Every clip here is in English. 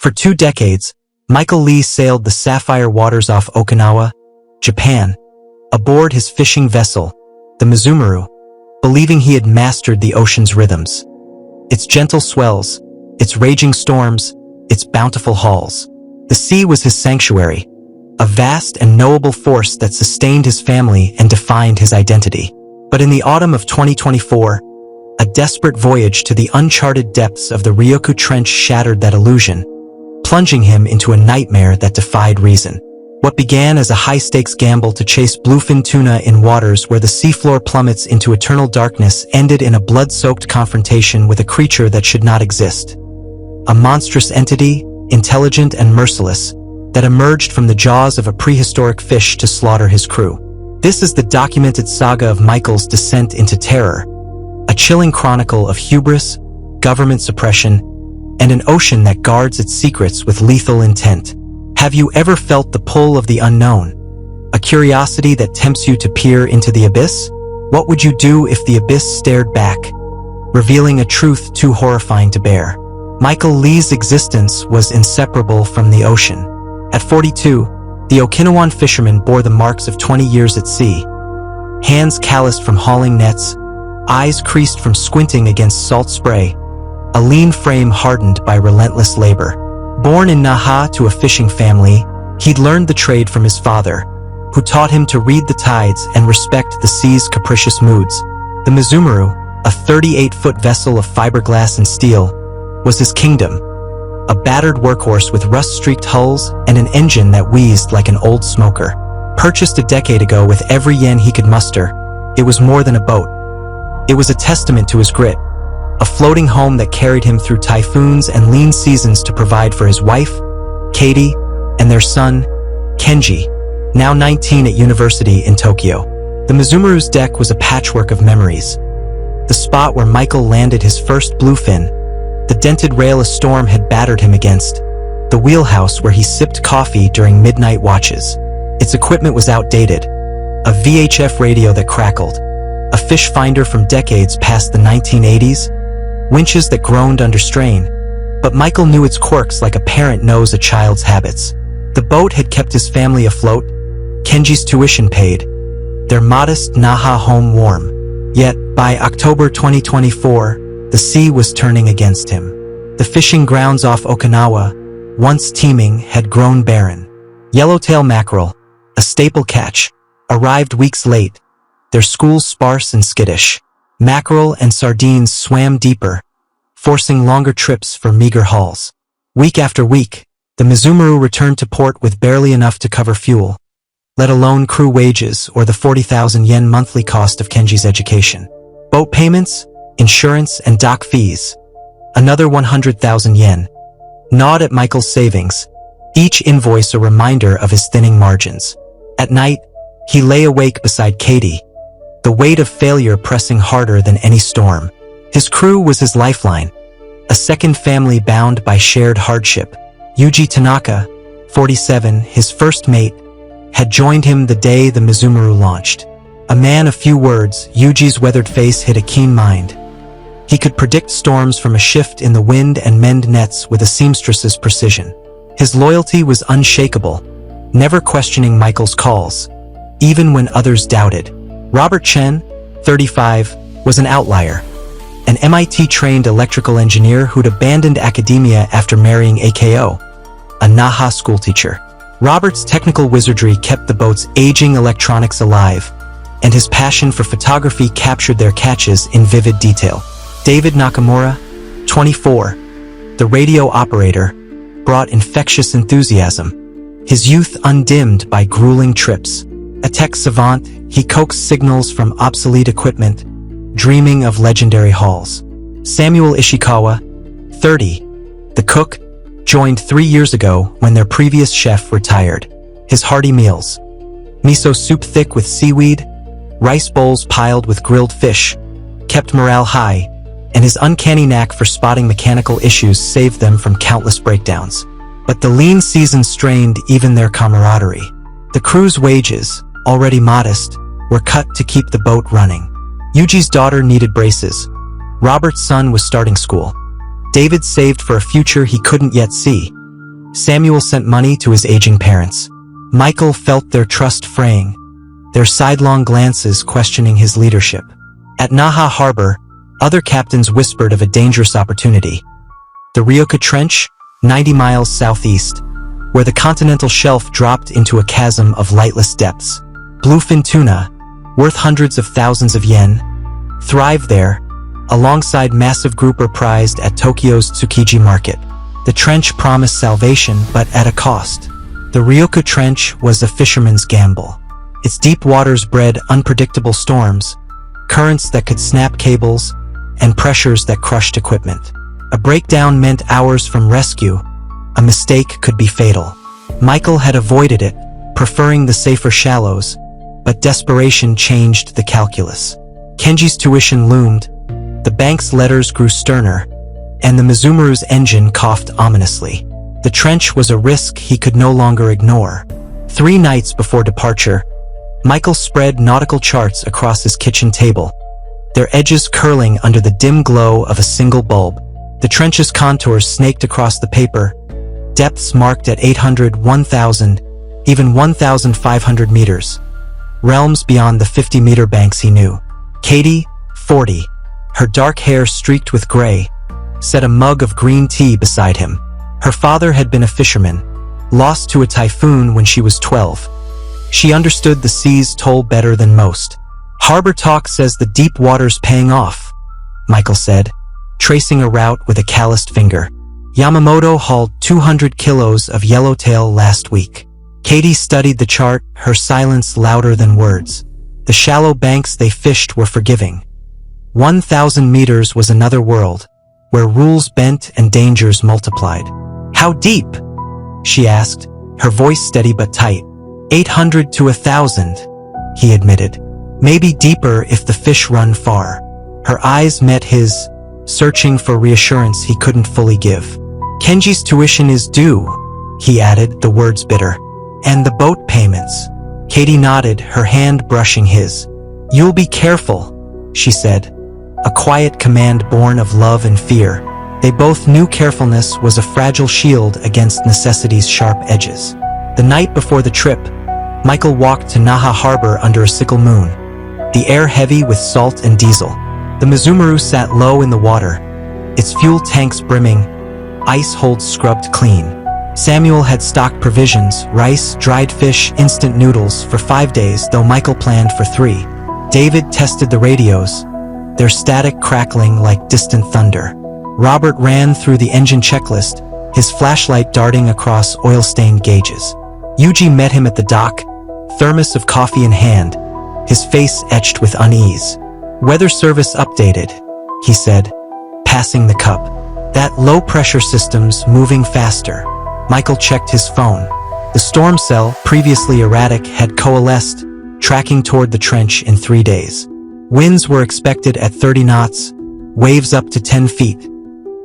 For 2 decades, Michael Lee sailed the sapphire waters off Okinawa, Japan, aboard his fishing vessel, the Mizumaru, believing he had mastered the ocean's rhythms. Its gentle swells, its raging storms, its bountiful hauls. The sea was his sanctuary, a vast and knowable force that sustained his family and defined his identity. But in the autumn of 2024, a desperate voyage to the uncharted depths of the Ryukyu Trench shattered that illusion, plunging him into a nightmare that defied reason. What began as a high-stakes gamble to chase bluefin tuna in waters where the seafloor plummets into eternal darkness ended in a blood-soaked confrontation with a creature that should not exist. A monstrous entity, intelligent and merciless, that emerged from the jaws of a prehistoric fish to slaughter his crew. This is the documented saga of Michael's descent into terror, a chilling chronicle of hubris, government suppression, and an ocean that guards its secrets with lethal intent. Have you ever felt the pull of the unknown? A curiosity that tempts you to peer into the abyss? What would you do if the abyss stared back, revealing a truth too horrifying to bear? Michael Lee's existence was inseparable from the ocean. At 42, the Okinawan fisherman bore the marks of 20 years at sea. Hands calloused from hauling nets, eyes creased from squinting against salt spray, a lean frame hardened by relentless labor. Born in Naha to a fishing family, he'd learned the trade from his father, who taught him to read the tides and respect the sea's capricious moods. The Mizumaru, a 38-foot vessel of fiberglass and steel, was his kingdom, a battered workhorse with rust-streaked hulls and an engine that wheezed like an old smoker. Purchased a decade ago with every yen he could muster, it was more than a boat. It was a testament to his grit, a floating home that carried him through typhoons and lean seasons to provide for his wife, Katie, and their son, Kenji, now 19 at university in Tokyo. The Mizumaru's deck was a patchwork of memories. The spot where Michael landed his first bluefin, the dented rail a storm had battered him against, the wheelhouse where he sipped coffee during midnight watches. Its equipment was outdated, a VHF radio that crackled, a fish finder from decades past the 1980s, winches that groaned under strain, but Michael knew its quirks like a parent knows a child's habits. The boat had kept his family afloat, Kenji's tuition paid, their modest Naha home warm. Yet, by October 2024, the sea was turning against him. The fishing grounds off Okinawa, once teeming, had grown barren. Yellowtail mackerel, a staple catch, arrived weeks late, their schools sparse and skittish. Mackerel and sardines swam deeper, forcing longer trips for meager hauls. Week after week, the Mizumaru returned to port with barely enough to cover fuel, let alone crew wages or the 40,000 yen monthly cost of Kenji's education. Boat payments, insurance, and dock fees, another 100,000 yen, gnawed at Michael's savings, each invoice a reminder of his thinning margins. At night, he lay awake beside Katie, the weight of failure pressing harder than any storm. His crew was his lifeline, a second family bound by shared hardship. Ryukyu Tanaka, 47, his first mate, had joined him the day the Mizumaru launched. A man of few words, Yuji's weathered face hid a keen mind. He could predict storms from a shift in the wind and mend nets with a seamstress's precision. His loyalty was unshakable, never questioning Michael's calls, even when others doubted. Robert Chen, 35, was an outlier, an MIT-trained electrical engineer who'd abandoned academia after marrying AKO, a Naha schoolteacher. Robert's technical wizardry kept the boat's aging electronics alive, and his passion for photography captured their catches in vivid detail. David Nakamura, 24, the radio operator, brought infectious enthusiasm, his youth undimmed by grueling trips. A tech savant, he coaxed signals from obsolete equipment, dreaming of legendary hauls. Samuel Ishikawa, 30, the cook, joined 3 years ago when their previous chef retired. His hearty meals, miso soup thick with seaweed, rice bowls piled with grilled fish, kept morale high, and his uncanny knack for spotting mechanical issues saved them from countless breakdowns. But the lean season strained even their camaraderie. The crew's wages, already modest, were cut to keep the boat running. Yuji's daughter needed braces. Robert's son was starting school. David saved for a future he couldn't yet see. Samuel sent money to his aging parents. Michael felt their trust fraying, their sidelong glances questioning his leadership. At Naha Harbor, other captains whispered of a dangerous opportunity. The Ryukyu Trench, 90 miles southeast, where the continental shelf dropped into a chasm of lightless depths. Bluefin tuna, worth hundreds of thousands of yen, thrived there, alongside massive grouper prized at Tokyo's Tsukiji market. The trench promised salvation, but at a cost. The Ryukyu Trench was a fisherman's gamble. Its deep waters bred unpredictable storms, currents that could snap cables, and pressures that crushed equipment. A breakdown meant hours from rescue. A mistake could be fatal. Michael had avoided it, preferring the safer shallows, but desperation changed the calculus. Kenji's tuition loomed, the bank's letters grew sterner, and the Mizumaru's engine coughed ominously. The trench was a risk he could no longer ignore. 3 nights before departure, Michael spread nautical charts across his kitchen table, their edges curling under the dim glow of a single bulb. The trench's contours snaked across the paper, depths marked at 800, 1,000, even 1,500 meters. Realms beyond the 50-meter banks he knew. Katie, 40, her dark hair streaked with gray, set a mug of green tea beside him. Her father had been a fisherman, lost to a typhoon when she was 12. She understood the sea's toll better than most. Harbor talk says the deep water's paying off, Michael said, tracing a route with a calloused finger. Yamamoto hauled 200 kilos of yellowtail last week. Katie studied the chart, her silence louder than words. The shallow banks they fished were forgiving. 1,000 meters was another world, where rules bent and dangers multiplied. How deep? She asked, her voice steady but tight. 800 to 1,000, he admitted. Maybe deeper if the fish run far. Her eyes met his, searching for reassurance he couldn't fully give. Kenji's tuition is due, he added, the words bitter. And the boat payments. Katie nodded, her hand brushing his. You'll be careful, she said, a quiet command born of love and fear. They both knew carefulness was a fragile shield against necessity's sharp edges. The night before the trip, Michael walked to Naha Harbor under a sickle moon, the air heavy with salt and diesel. The Mizumaru sat low in the water, its fuel tanks brimming, ice holds scrubbed clean. Samuel had stocked provisions, rice, dried fish, instant noodles for 5 days, though Michael planned for 3. David tested the radios, their static crackling like distant thunder. Robert ran through the engine checklist, his flashlight darting across oil-stained gauges. Yuji met him at the dock, thermos of coffee in hand, his face etched with unease. Weather service updated, he said, passing the cup. That low-pressure system's moving faster. Michael checked his phone. The storm cell, previously erratic, had coalesced, tracking toward the trench in 3 days. Winds were expected at 30 knots, waves up to 10 feet.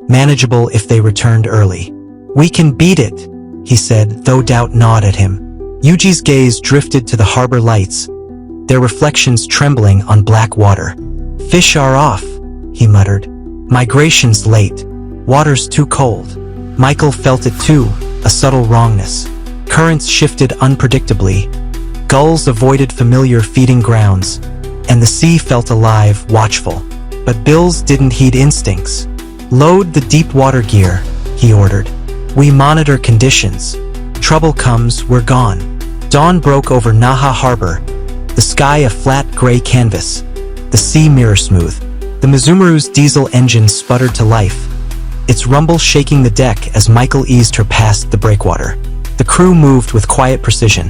Manageable if they returned early. We can beat it, he said, though doubt gnawed at him. Yuji's gaze drifted to the harbor lights, their reflections trembling on black water. Fish are off, he muttered. Migration's late. Water's too cold. Michael felt it too, a subtle wrongness. Currents shifted unpredictably. Gulls avoided familiar feeding grounds, and the sea felt alive, watchful. But Bills didn't heed instincts. Load the deep water gear, he ordered. We monitor conditions. Trouble comes, we're gone. Dawn broke over Naha Harbor, the sky a flat gray canvas, the sea mirror smooth. The Mizumaru's diesel engine sputtered to life, its rumble shaking the deck as Michael eased her past the breakwater. The crew moved with quiet precision.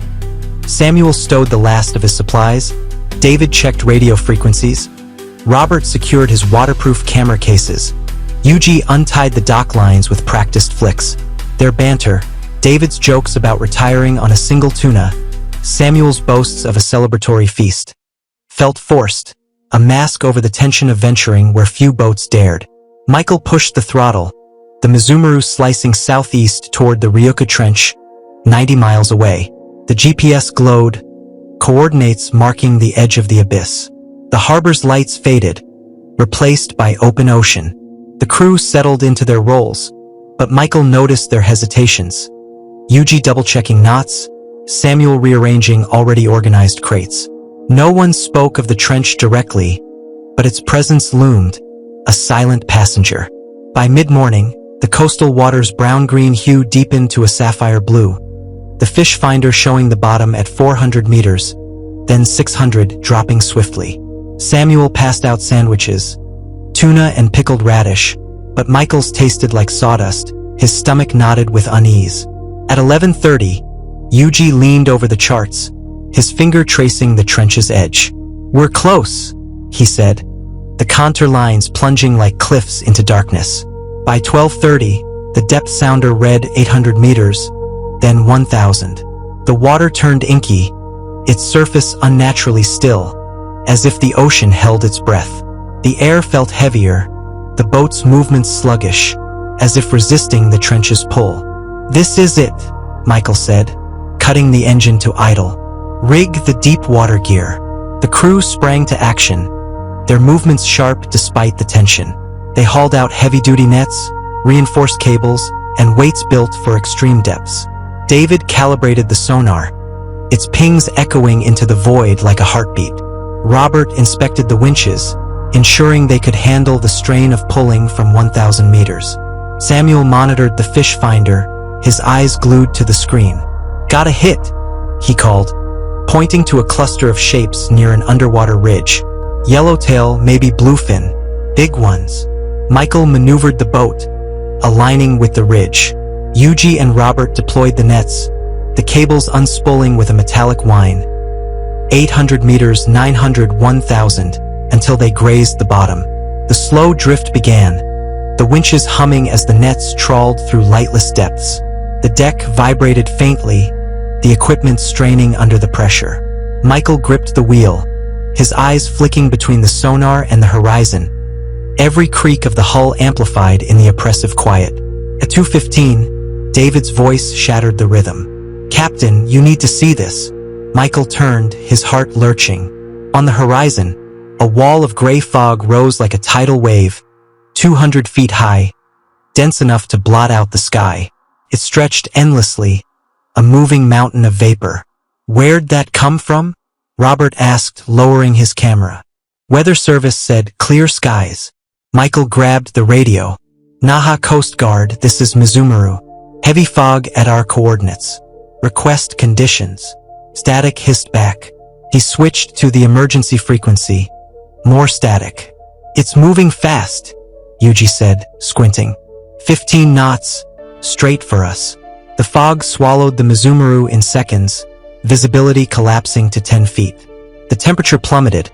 Samuel stowed the last of his supplies. David checked radio frequencies. Robert secured his waterproof camera cases. Yuji untied the dock lines with practiced flicks. Their banter, David's jokes about retiring on a single tuna, Samuel's boasts of a celebratory feast, felt forced, a mask over the tension of venturing where few boats dared. Michael pushed the throttle, the Mizumaru slicing southeast toward the Ryukyu Trench, 90 miles away. The GPS glowed, coordinates marking the edge of the abyss. The harbor's lights faded, replaced by open ocean. The crew settled into their roles, but Michael noticed their hesitations. Yuji double-checking knots, Samuel rearranging already organized crates. No one spoke of the trench directly, but its presence loomed, a silent passenger. By mid-morning, the coastal water's brown-green hue deepened to a sapphire blue, the fish finder showing the bottom at 400 meters, then 600, dropping swiftly. Samuel passed out sandwiches, tuna and pickled radish, but Michael's tasted like sawdust. His stomach knotted with unease. At 11:30, Yuji leaned over the charts, his finger tracing the trench's edge. "We're close," he said, the contour lines plunging like cliffs into darkness. By 12:30, the depth sounder read 800 meters, then 1,000. The water turned inky, its surface unnaturally still, as if the ocean held its breath. The air felt heavier, the boat's movements sluggish, as if resisting the trench's pull. "This is it," Michael said, cutting the engine to idle. "Rig the deep water gear." The crew sprang to action, their movements sharp despite the tension. They hauled out heavy-duty nets, reinforced cables, and weights built for extreme depths. David calibrated the sonar, its pings echoing into the void like a heartbeat. Robert inspected the winches, ensuring they could handle the strain of pulling from 1,000 meters. Samuel monitored the fish finder, his eyes glued to the screen. "Got a hit," he called, pointing to a cluster of shapes near an underwater ridge. "Yellowtail, maybe bluefin. Big ones." Michael maneuvered the boat, aligning with the ridge. Yuji and Robert deployed the nets, the cables unspooling with a metallic whine. 800 meters, 900, 1,000, until they grazed the bottom. The slow drift began, the winches humming as the nets trawled through lightless depths. The deck vibrated faintly, the equipment straining under the pressure. Michael gripped the wheel, his eyes flicking between the sonar and the horizon, every creak of the hull amplified in the oppressive quiet. At 2:15, David's voice shattered the rhythm. "Captain, you need to see this." Michael turned, his heart lurching. On the horizon, a wall of gray fog rose like a tidal wave, 200 feet high, dense enough to blot out the sky. It stretched endlessly, a moving mountain of vapor. "Where'd that come from?" Robert asked, lowering his camera. Weather Service said, "Clear skies." Michael grabbed the radio. "Naha Coast Guard, this is Mizumaru. Heavy fog at our coordinates. Request conditions." Static hissed back. He switched to the emergency frequency. More static. "It's moving fast," Yuji said, squinting. 15 knots, straight for us. The fog swallowed the Mizumaru in seconds, visibility collapsing to 10 feet. The temperature plummeted,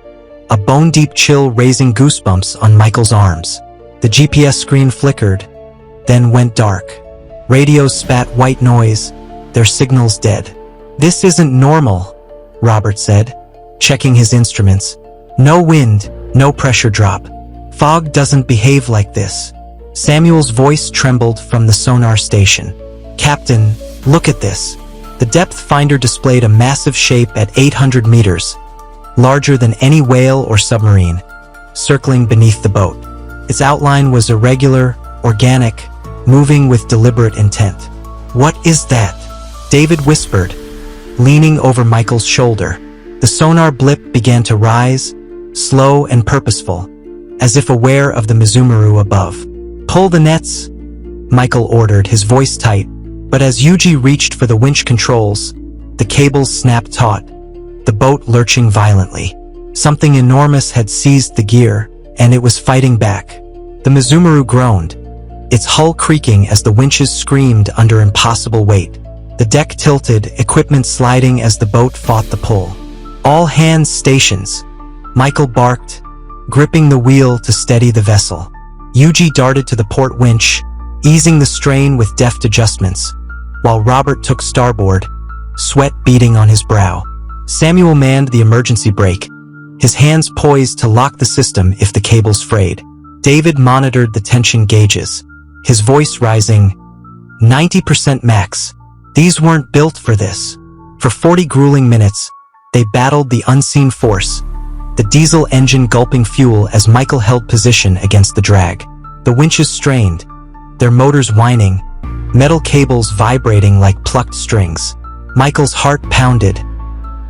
a bone-deep chill raising goosebumps on Michael's arms. The GPS screen flickered, then went dark. Radios spat white noise, their signals dead. "This isn't normal," Robert said, checking his instruments. "No wind, no pressure drop. Fog doesn't behave like this." Samuel's voice trembled from the sonar station. "Captain, look at this." The depth finder displayed a massive shape at 800 meters, larger than any whale or submarine, circling beneath the boat. Its outline was irregular, organic, moving with deliberate intent. "What is that?" David whispered, leaning over Michael's shoulder. The sonar blip began to rise, slow and purposeful, as if aware of the Mizumaru above. "Pull the nets," Michael ordered, his voice tight, but as Yuji reached for the winch controls, the cables snapped taut, the boat lurching violently. Something enormous had seized the gear, and it was fighting back. The Mizumaru groaned, its hull creaking as the winches screamed under impossible weight. The deck tilted, equipment sliding as the boat fought the pull. "All hands stations," Michael barked, gripping the wheel to steady the vessel. Yuji darted to the port winch, easing the strain with deft adjustments, while Robert took starboard, sweat beading on his brow. Samuel manned the emergency brake, his hands poised to lock the system if the cables frayed. David monitored the tension gauges, his voice rising, 90% max. These weren't built for this. For 40 grueling minutes, they battled the unseen force, the diesel engine gulping fuel as Michael held position against the drag. The winches strained, their motors whining, metal cables vibrating like plucked strings. Michael's heart pounded,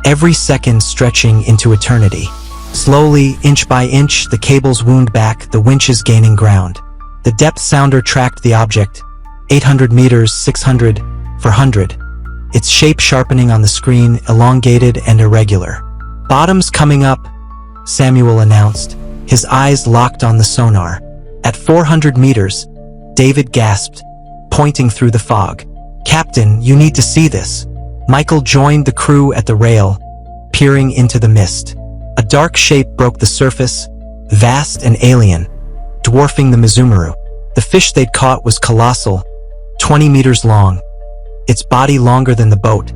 every second stretching into eternity. Slowly, inch by inch, the cables wound back, the winches gaining ground. The depth sounder tracked the object, 800 meters, 600, 400. Its shape sharpening on the screen, elongated and irregular. "Bottom's coming up," Samuel announced, his eyes locked on the sonar. At 400 meters, David gasped, pointing through the fog. "Captain, you need to see this." Michael joined the crew at the rail, peering into the mist. A dark shape broke the surface, vast and alien, dwarfing the Mizumaru. The fish they'd caught was colossal, 20 meters long, its body longer than the boat,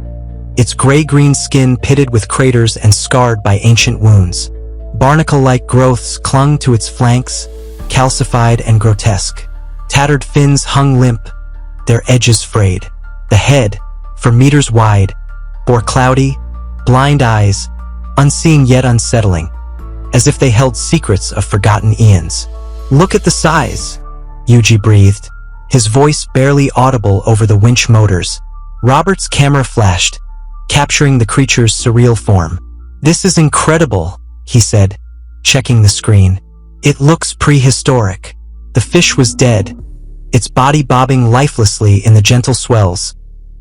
its gray-green skin pitted with craters and scarred by ancient wounds. Barnacle-like growths clung to its flanks, calcified and grotesque. Tattered fins hung limp, their edges frayed. The head, for meters wide, bore cloudy, blind eyes, unseeing yet unsettling, as if they held secrets of forgotten eons. "Look at the size," Yuji breathed, his voice barely audible over the winch motors. Robert's camera flashed, capturing the creature's surreal form. "This is incredible," he said, checking the screen. "It looks prehistoric." The fish was dead, its body bobbing lifelessly in the gentle swells.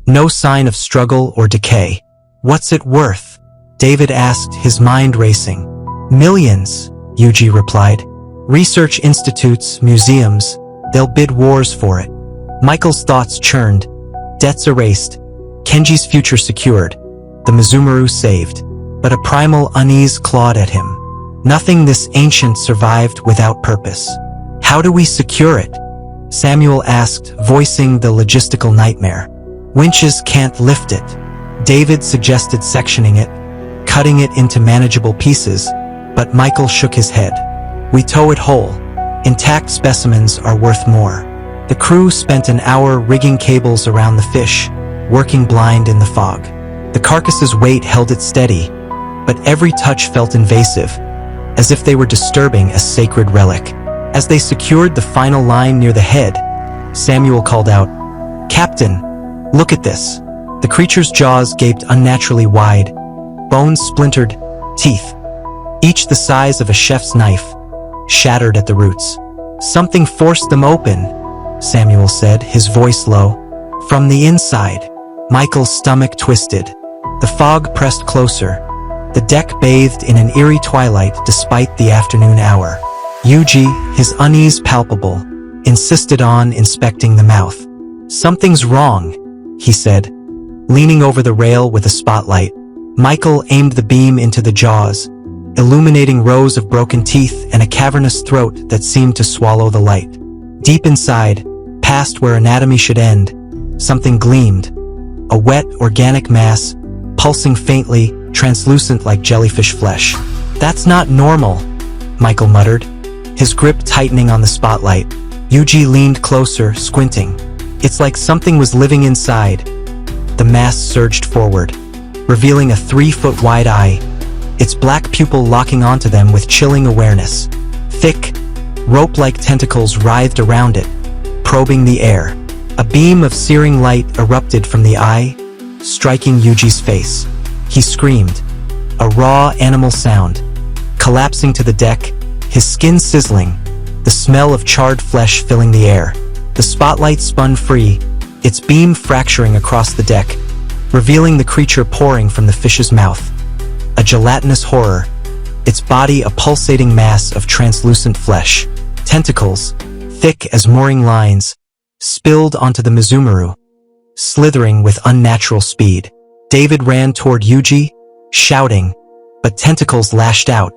No sign of struggle or decay. "What's it worth?" David asked, his mind racing. "Millions," Yuji replied. "Research institutes, museums, they'll bid wars for it." Michael's thoughts churned, debts erased, Kenji's future secured, the Mizumaru saved. But a primal unease clawed at him. Nothing this ancient survived without purpose. "How do we secure it?" Samuel asked, voicing the logistical nightmare. "Winches can't lift it." David suggested sectioning it, cutting it into manageable pieces, but Michael shook his head. "We tow it whole. Intact specimens are worth more." The crew spent an hour rigging cables around the fish, working blind in the fog. The carcass's weight held it steady, but every touch felt invasive, as if they were disturbing a sacred relic. As they secured the final line near the head, Samuel called out, "Captain, look at this." The creature's jaws gaped unnaturally wide, bones splintered, teeth, each the size of a chef's knife, shattered at the roots. "Something forced them open," Samuel said, his voice low. "From the inside." Michael's stomach twisted. The fog pressed closer, the deck bathed in an eerie twilight despite the afternoon hour. Yuji, his unease palpable, insisted on inspecting the mouth. "Something's wrong," he said, leaning over the rail with a spotlight. Michael aimed the beam into the jaws, illuminating rows of broken teeth and a cavernous throat that seemed to swallow the light. Deep inside, past where anatomy should end, something gleamed, a wet, organic mass, pulsing faintly, translucent like jellyfish flesh. "That's not normal," Michael muttered, his grip tightening on the spotlight. Yuji leaned closer, squinting. "It's like something was living inside." The mass surged forward, revealing a 3-foot-wide eye, its black pupil locking onto them with chilling awareness. Thick, rope-like tentacles writhed around it, probing the air. A beam of searing light erupted from the eye, striking Yuji's face. He screamed, a raw animal sound. Collapsing to the deck, his skin sizzling, the smell of charred flesh filling the air. The spotlight spun free, its beam fracturing across the deck, revealing the creature pouring from the fish's mouth. A gelatinous horror, its body a pulsating mass of translucent flesh. Tentacles, thick as mooring lines, spilled onto the Mizumaru, slithering with unnatural speed. David ran toward Yuji, shouting, but tentacles lashed out,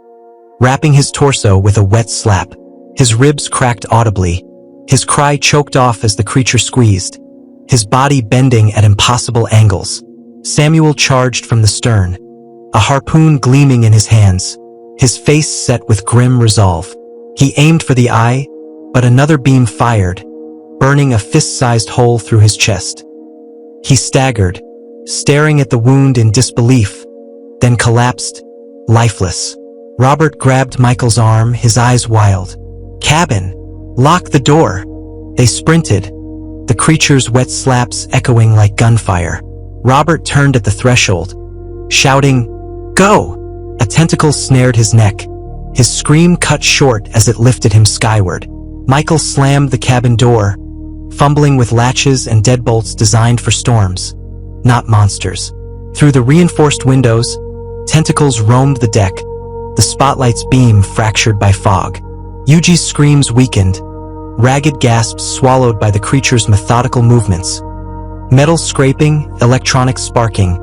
wrapping his torso with a wet slap. His ribs cracked audibly, his cry choked off as the creature squeezed, his body bending at impossible angles. Samuel charged from the stern, a harpoon gleaming in his hands, his face set with grim resolve. He aimed for the eye, but another beam fired, burning a fist-sized hole through his chest. He staggered, staring at the wound in disbelief, then collapsed, lifeless. Robert grabbed Michael's arm, his eyes wild. "Cabin! Lock the door!" They sprinted, the creature's wet slaps echoing like gunfire. Robert turned at the threshold, shouting, "Go!" A tentacle snared his neck. His scream cut short as it lifted him skyward. Michael slammed the cabin door, fumbling with latches and deadbolts designed for storms, not monsters. Through the reinforced windows, tentacles roamed the deck, the spotlight's beam fractured by fog. Yuji's screams weakened, ragged gasps swallowed by the creature's methodical movements. Metal scraping, electronics sparking,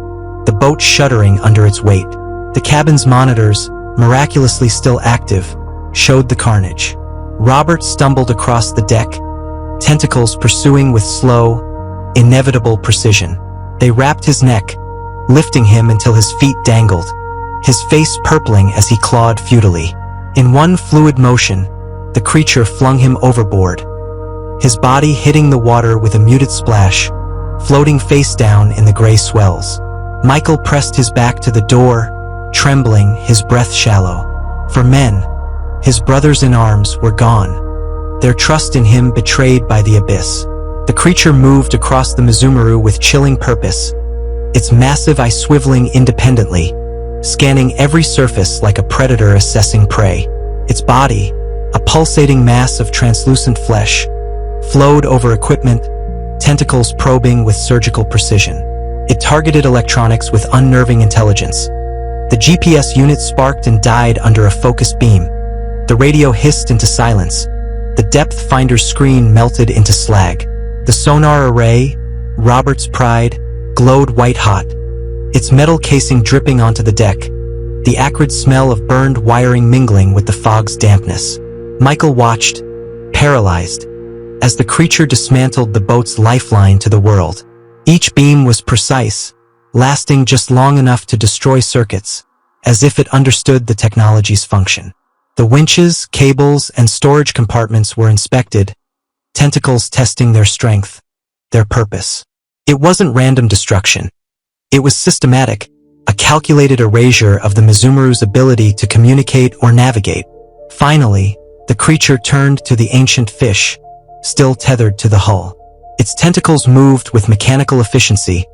the boat shuddering under its weight. The cabin's monitors, miraculously still active, showed the carnage. Robert stumbled across the deck, tentacles pursuing with slow, inevitable precision. They wrapped his neck, lifting him until his feet dangled, his face purpling as he clawed futilely. In one fluid motion, the creature flung him overboard, his body hitting the water with a muted splash, floating face down in the gray swells. Michael pressed his back to the door, trembling, his breath shallow. For men, his brothers in arms, were gone, their trust in him betrayed by the abyss. The creature moved across the Mizumaru with chilling purpose, its massive eye swiveling independently, scanning every surface like a predator assessing prey. Its body, a pulsating mass of translucent flesh, flowed over equipment, tentacles probing with surgical precision. It targeted electronics with unnerving intelligence. The GPS unit sparked and died under a focused beam. The radio hissed into silence. The depth finder's screen melted into slag. The sonar array, Robert's pride, glowed white-hot, its metal casing dripping onto the deck, the acrid smell of burned wiring mingling with the fog's dampness. Michael watched, paralyzed, as the creature dismantled the boat's lifeline to the world. Each beam was precise, lasting just long enough to destroy circuits, as if it understood the technology's function. The winches, cables, and storage compartments were inspected, tentacles testing their strength, their purpose. It wasn't random destruction. It was systematic, a calculated erasure of the Mizumaru's ability to communicate or navigate. Finally, the creature turned to the ancient fish, still tethered to the hull. Its tentacles moved with mechanical efficiency,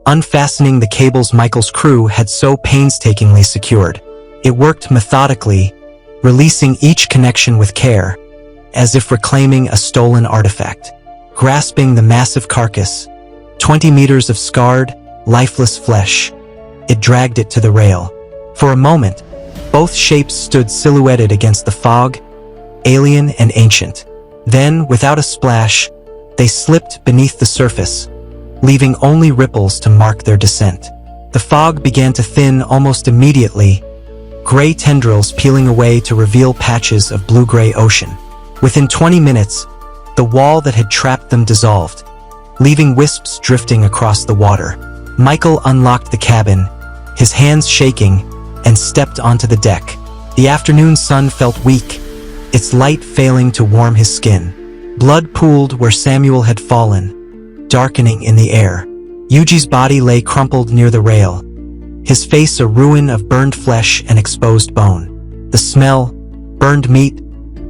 unfastening the cables Michael's crew had so painstakingly secured. It worked methodically, releasing each connection with care, as if reclaiming a stolen artifact. Grasping the massive carcass, 20 meters of scarred, lifeless flesh, it dragged it to the rail. For a moment, both shapes stood silhouetted against the fog, alien and ancient. Then, without a splash, they slipped beneath the surface, leaving only ripples to mark their descent. The fog began to thin almost immediately, gray tendrils peeling away to reveal patches of blue-gray ocean. Within 20 minutes, the wall that had trapped them dissolved, leaving wisps drifting across the water. Michael unlocked the cabin, his hands shaking, and stepped onto the deck. The afternoon sun felt weak, its light failing to warm his skin. Blood pooled where Samuel had fallen, darkening in the air. Yuji's body lay crumpled near the rail, his face a ruin of burned flesh and exposed bone. The smell, burned meat,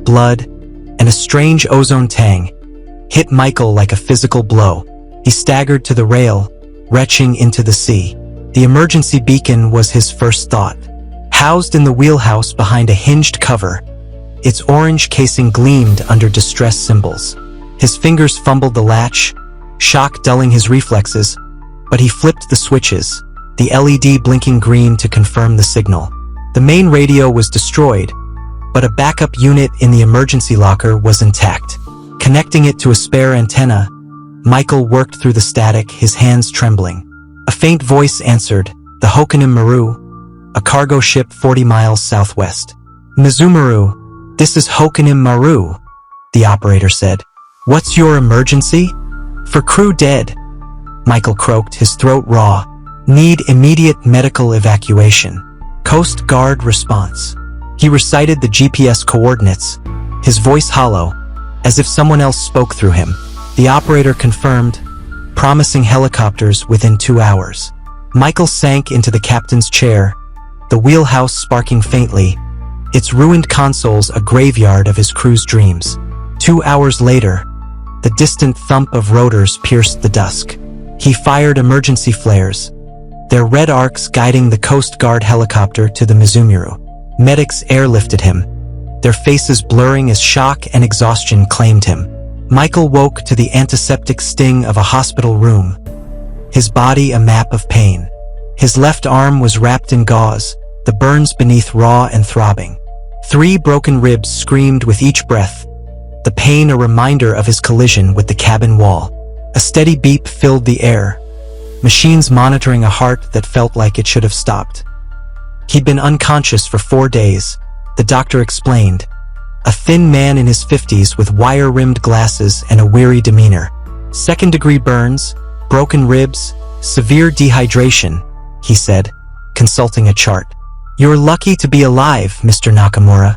blood, and a strange ozone tang, hit Michael like a physical blow. He staggered to the rail, retching into the sea. The emergency beacon was his first thought. Housed in the wheelhouse behind a hinged cover, its orange casing gleamed under distress symbols. His fingers fumbled the latch, shock dulling his reflexes, but he flipped the switches, the LED blinking green to confirm the signal. The main radio was destroyed, but a backup unit in the emergency locker was intact. Connecting it to a spare antenna, Michael worked through the static, his hands trembling. A faint voice answered, the Hokunin Maru, a cargo ship 40 miles southwest. Mizumaru, this is Hokunin Maru, the operator said. What's your emergency? For crew dead, Michael croaked, his throat raw. Need immediate medical evacuation. Coast Guard response. He recited the GPS coordinates, his voice hollow, as if someone else spoke through him. The operator confirmed, promising helicopters within 2 hours. Michael sank into the captain's chair, the wheelhouse sparking faintly, its ruined consoles a graveyard of his crew's dreams. 2 hours later, The distant thump of rotors pierced the dusk. He fired emergency flares, their red arcs guiding the Coast Guard helicopter to the Mizumuru. Medics airlifted him, their faces blurring as shock and exhaustion claimed him. Michael woke to the antiseptic sting of a hospital room, his body a map of pain. His left arm was wrapped in gauze, the burns beneath raw and throbbing. 3 broken ribs screamed with each breath, the pain a reminder of his collision with the cabin wall. A steady beep filled the air, machines monitoring a heart that felt like it should have stopped. He'd been unconscious for 4 days, the doctor explained. A thin man in his 50s with wire-rimmed glasses and a weary demeanor. Second-degree burns, broken ribs, severe dehydration, he said, consulting a chart. You're lucky to be alive, Mr. Nakamura.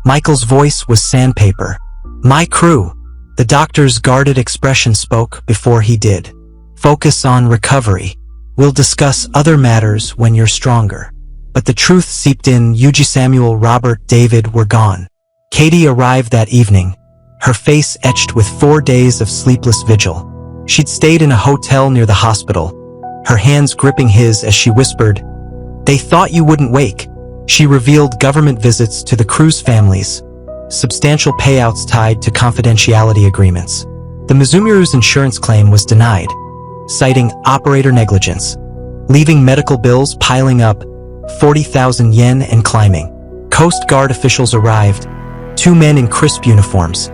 Michael's voice was sandpaper. My crew. The doctor's guarded expression spoke before he did. Focus on recovery. We'll discuss other matters when you're stronger. But the truth seeped in. Yuji, Samuel, Robert, David were gone. Katie arrived that evening, her face etched with 4 days of sleepless vigil. She'd stayed in a hotel near the hospital, her hands gripping his as she whispered, "They thought you wouldn't wake." She revealed government visits to the crew's families, substantial payouts tied to confidentiality agreements. The Mizumuru's insurance claim was denied, citing operator negligence, leaving medical bills piling up, 40,000 yen and climbing. Coast Guard officials arrived, 2 men in crisp uniforms,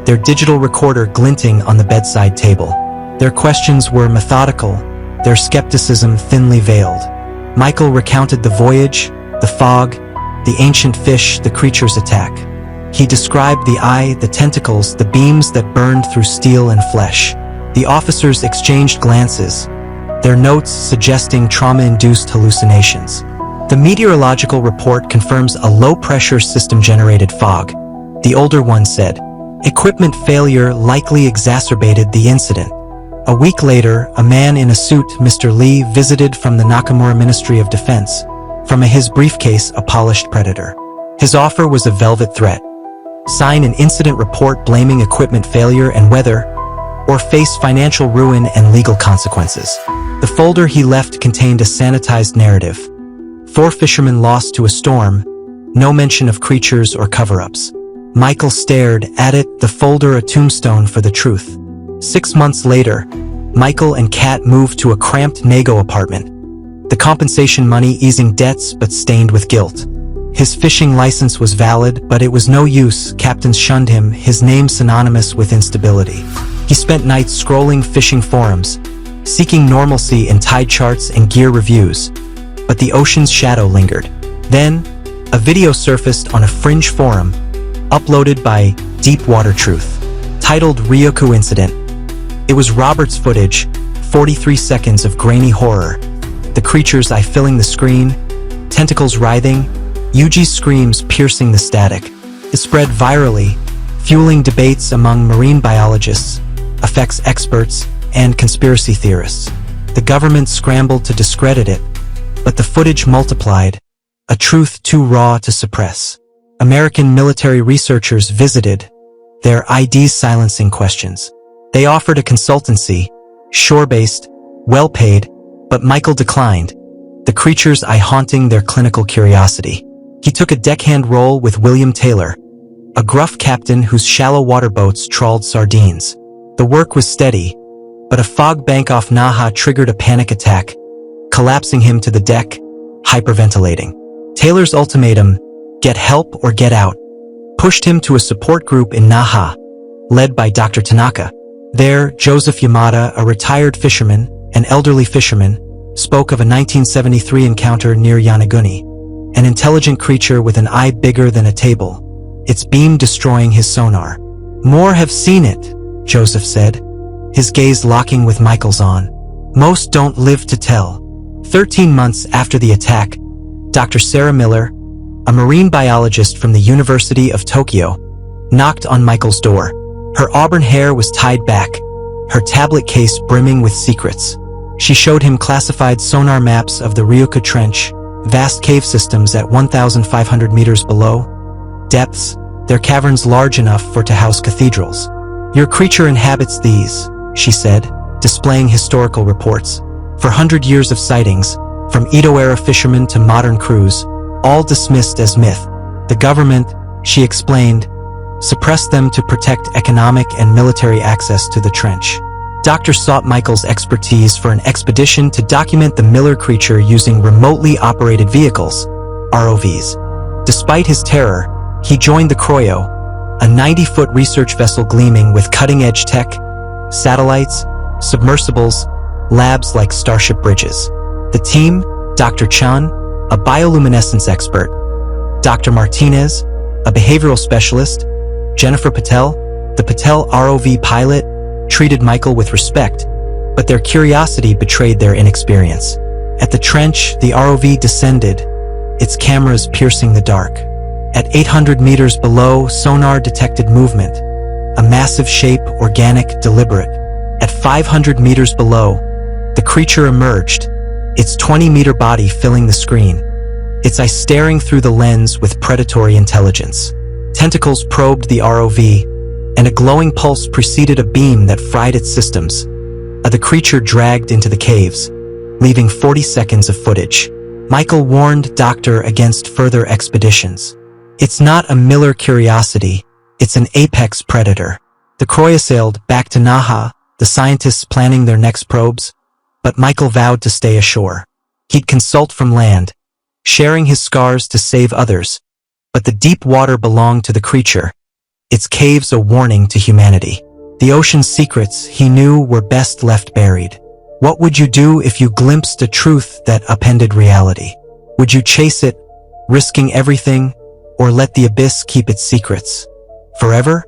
their digital recorder glinting on the bedside table. Their questions were methodical, their skepticism thinly veiled. Michael recounted the voyage, the fog, the ancient fish, the creature's attack. He described the eye, the tentacles, the beams that burned through steel and flesh. The officers exchanged glances, their notes suggesting trauma-induced hallucinations. The meteorological report confirms a low-pressure system-generated fog, the older one said. Equipment failure likely exacerbated the incident. A week later, a man in a suit, Mr. Lee, visited from the Nakamura Ministry of Defense. From his briefcase, a polished predator. His offer was a velvet threat. Sign an incident report blaming equipment failure and weather, or face financial ruin and legal consequences. The folder he left contained a sanitized narrative. 4 fishermen lost to a storm, no mention of creatures or cover-ups. Michael stared at it, the folder a tombstone for the truth. 6 months later, Michael and Kat moved to a cramped Nago apartment, the compensation money easing debts but stained with guilt. His fishing license was valid, but it was no use. Captains shunned him, his name synonymous with instability. He spent nights scrolling fishing forums, seeking normalcy in tide charts and gear reviews. But the ocean's shadow lingered. Then, a video surfaced on a fringe forum, uploaded by Deepwater Truth, titled Ryuku Incident. It was Robert's footage, 43 seconds of grainy horror, the creature's eye filling the screen, tentacles writhing, Yuji's screams piercing the static. It spread virally, fueling debates among marine biologists, effects experts, and conspiracy theorists. The government scrambled to discredit it, but the footage multiplied, a truth too raw to suppress. American military researchers visited, their IDs silencing questions. They offered a consultancy, shore-based, well-paid, but Michael declined, the creature's eye haunting their clinical curiosity. He took a deckhand role with William Taylor, a gruff captain whose shallow water boats trawled sardines. The work was steady, but a fog bank off Naha triggered a panic attack, collapsing him to the deck, hyperventilating. Taylor's ultimatum, get help or get out, pushed him to a support group in Naha, led by Dr. Tanaka. There, Joseph Yamada, a retired fisherman, an elderly fisherman, spoke of a 1973 encounter near Yanaguni, an intelligent creature with an eye bigger than a table, its beam destroying his sonar. More have seen it, Joseph said, his gaze locking with Michael's on. Most don't live to tell. 13 months after the attack, Dr. Sarah Miller, a marine biologist from the University of Tokyo, knocked on Michael's door. Her auburn hair was tied back, her tablet case brimming with secrets. She showed him classified sonar maps of the Ryukyu Trench, vast cave systems at 1,500 meters below. Depths, their caverns large enough for to house cathedrals. Your creature inhabits these, she said, displaying historical reports. For 100 years of sightings, from Edo-era fishermen to modern crews, all dismissed as myth. The government, she explained, suppressed them to protect economic and military access to the trench. Doctors sought Michael's expertise for an expedition to document the Miller creature using remotely operated vehicles, ROVs. Despite his terror, he joined the Croyo, a 90-foot research vessel gleaming with cutting-edge tech, satellites, submersibles, labs like Starship bridges. The team, Dr. Chan, a bioluminescence expert, Dr. Martinez, a behavioral specialist, Jennifer Patel, the Patel ROV pilot, treated Michael with respect, but their curiosity betrayed their inexperience. At the trench, the ROV descended, its cameras piercing the dark. At 800 meters below, sonar detected movement, a massive shape, organic, deliberate. At 500 meters below, the creature emerged, its 20-meter body filling the screen, its eyes staring through the lens with predatory intelligence. Tentacles probed the ROV, and a glowing pulse preceded a beam that fried its systems. The creature dragged into the caves, leaving 40 seconds of footage. Michael warned Doctor against further expeditions. It's not a Miller curiosity, it's an apex predator. The Croya sailed back to Naha, the scientists planning their next probes, but Michael vowed to stay ashore. He'd consult from land, sharing his scars to save others, but the deep water belonged to the creature, its caves a warning to humanity. The ocean's secrets, he knew, were best left buried. What would you do if you glimpsed a truth that upended reality? Would you chase it, risking everything, or let the abyss keep its secrets forever?